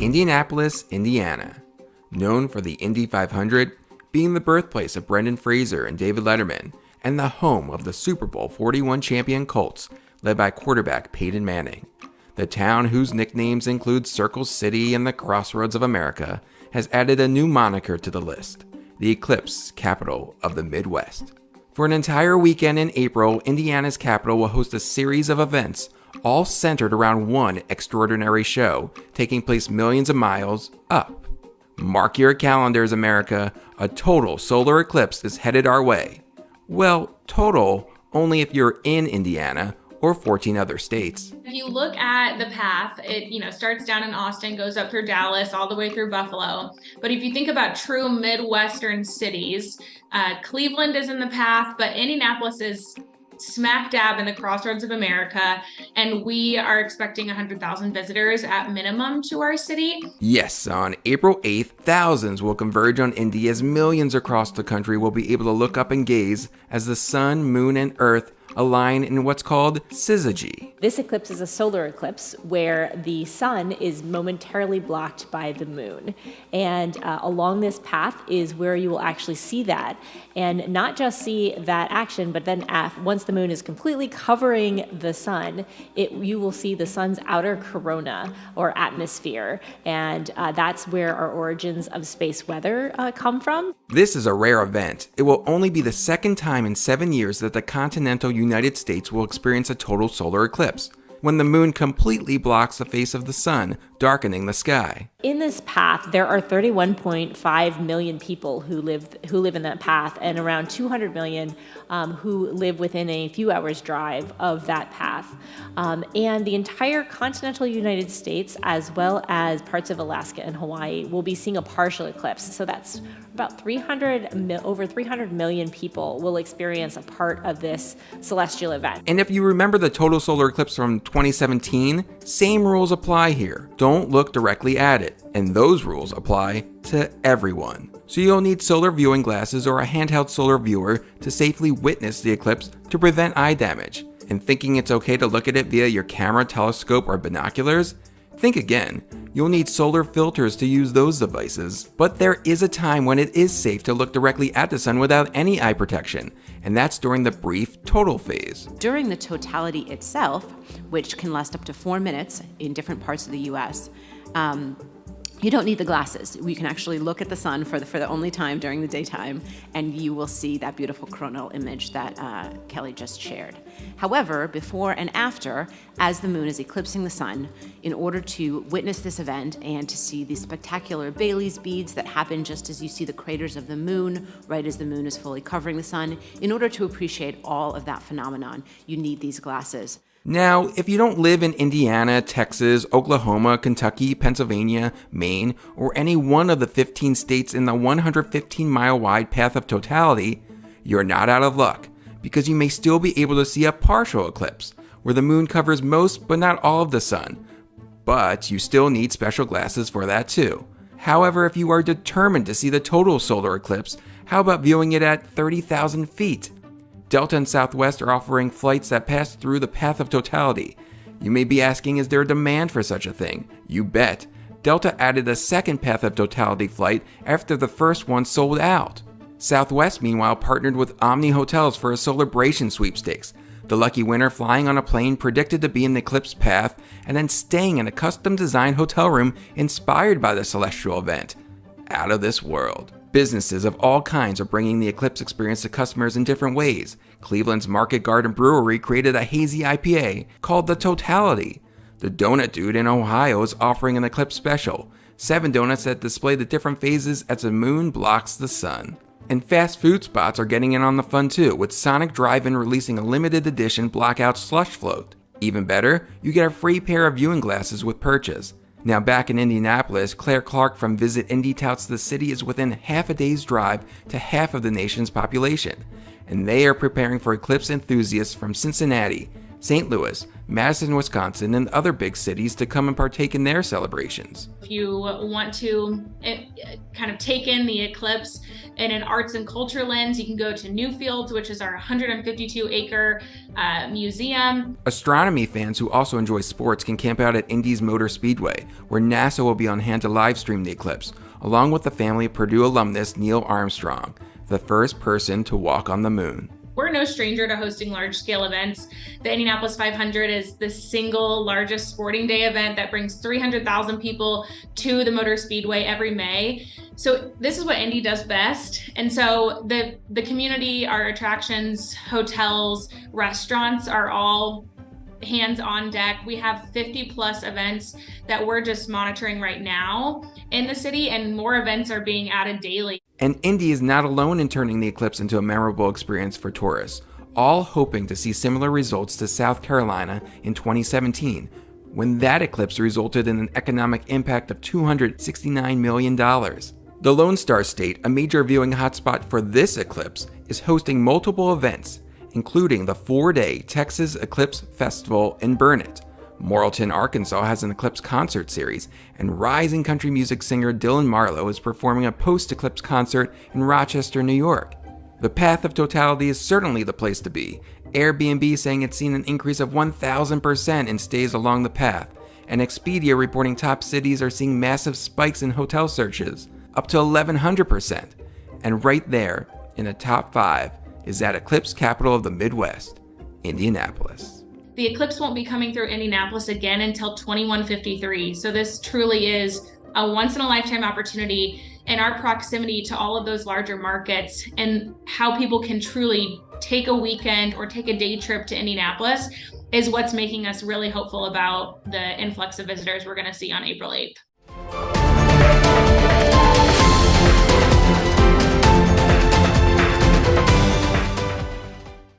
Indianapolis, Indiana. Known for the Indy 500, being the birthplace of Brendan Fraser and David Letterman, and the home of the Super Bowl 41 champion Colts, led by quarterback Peyton Manning. The town, whose nicknames include Circle City and the Crossroads of America, has added a new moniker to the list, the Eclipse Capital of the Midwest. For an entire weekend in April, Indiana's capital will host a series of events, all centered around one extraordinary show, taking place millions of miles up. Mark your calendars, America, a total solar eclipse is headed our way. Well, total only if you're in Indiana or 14 other states. If you look at the path, it starts down in Austin, goes up through Dallas, all the way through Buffalo. But if you think about true Midwestern cities, Cleveland is in the path, but Indianapolis is smack dab in the Crossroads of America, and we are expecting 100,000 visitors at minimum to our city. Yes, on April 8th, thousands will converge on Indy as millions across the country will be able to look up and gaze as the sun, moon, and earth align in what's called syzygy. This eclipse is a solar eclipse where the sun is momentarily blocked by the moon. And along this path is where you will actually see that. And not just see that action, but then once the moon is completely covering the sun, you will see the sun's outer corona or atmosphere. And that's where our origins of space weather come from. This is a rare event. It will only be the second time in 7 years that the continental United States will experience a total solar eclipse, when the moon completely blocks the face of the sun, darkening the sky. In this path, there are 31.5 million people who live in that path, and around 200 million who live within a few hours' drive of that path. And the entire continental United States, as well as parts of Alaska and Hawaii, will be seeing a partial eclipse. So that's about over 300 million people will experience a part of this celestial event. And if you remember the total solar eclipse from 2017, same rules apply here. Don't look directly at it, and those rules apply to everyone. So you'll need solar viewing glasses or a handheld solar viewer to safely witness the eclipse to prevent eye damage. And thinking it's okay to look at it via your camera, telescope, or binoculars? Think again. You'll need solar filters to use those devices. But there is a time when it is safe to look directly at the sun without any eye protection, and that's during the brief total phase. During the totality itself, which can last up to 4 minutes in different parts of the US, you don't need the glasses. You can actually look at the sun for the only time during the daytime, and you will see that beautiful coronal image that Kelly just shared. However, before and after, as the moon is eclipsing the sun, in order to witness this event and to see the spectacular Bailey's beads that happen just as you see the craters of the moon, right as the moon is fully covering the sun, in order to appreciate all of that phenomenon, you need these glasses. Now, if you don't live in Indiana, Texas, Oklahoma, Kentucky, Pennsylvania, Maine, or any one of the 15 states in the 115-mile wide path of totality, you're not out of luck, because you may still be able to see a partial eclipse, where the moon covers most but not all of the sun. But you still need special glasses for that too. However, if you are determined to see the total solar eclipse, how about viewing it at 30,000 feet? Delta and Southwest are offering flights that pass through the path of totality. You may be asking, is there a demand for such a thing? You bet. Delta added a second path of totality flight after the first one sold out. Southwest, meanwhile, partnered with Omni Hotels for a celebration sweepstakes. The lucky winner flying on a plane predicted to be in the eclipse path and then staying in a custom-designed hotel room inspired by the celestial event. Out of this world. Businesses of all kinds are bringing the eclipse experience to customers in different ways. Cleveland's Market Garden Brewery created a hazy IPA called the Totality. The Donut Dude in Ohio is offering an eclipse special, 7 donuts that display the different phases as the moon blocks the sun. And fast food spots are getting in on the fun too, with Sonic Drive-In releasing a limited edition blackout slush float. Even better, you get a free pair of viewing glasses with purchase. Now back in Indianapolis, Claire Clark from Visit Indy touts the city is within half a day's drive to half of the nation's population, and they are preparing for eclipse enthusiasts from Cincinnati, St. Louis, Madison, Wisconsin, and other big cities to come and partake in their celebrations. If you want to kind of take in the eclipse in an arts and culture lens, you can go to Newfields, which is our 152-acre museum. Astronomy fans who also enjoy sports can camp out at Indy's Motor Speedway, where NASA will be on hand to live stream the eclipse, along with the family of Purdue alumnus Neil Armstrong, the first person to walk on the moon. We're no stranger to hosting large-scale events. The Indianapolis 500 is the single largest sporting day event that brings 300,000 people to the Motor Speedway every May. So this is what Indy does best. And so the community, our attractions, hotels, restaurants are all hands on deck. We have 50 plus events that we're just monitoring right now in the city, and more events are being added daily. And Indy is not alone in turning the eclipse into a memorable experience for tourists, all hoping to see similar results to South Carolina in 2017, when that eclipse resulted in an economic impact of $269 million. The Lone Star State, a major viewing hotspot for this eclipse, is hosting multiple events, including the 4-day Texas Eclipse Festival in Burnet. Morrilton, Arkansas has an eclipse concert series, and rising country music singer Dylan Marlowe is performing a post-eclipse concert in Rochester, New York. The path of totality is certainly the place to be. Airbnb saying it's seen an increase of 1,000% in stays along the path, and Expedia reporting top cities are seeing massive spikes in hotel searches, up to 1,100%. And right there, in the top 5, is that Eclipse Capital of the Midwest, Indianapolis. The eclipse won't be coming through Indianapolis again until 2153. So this truly is a once-in-a-lifetime opportunity, and our proximity to all of those larger markets and how people can truly take a weekend or take a day trip to Indianapolis is what's making us really hopeful about the influx of visitors we're going to see on April 8th.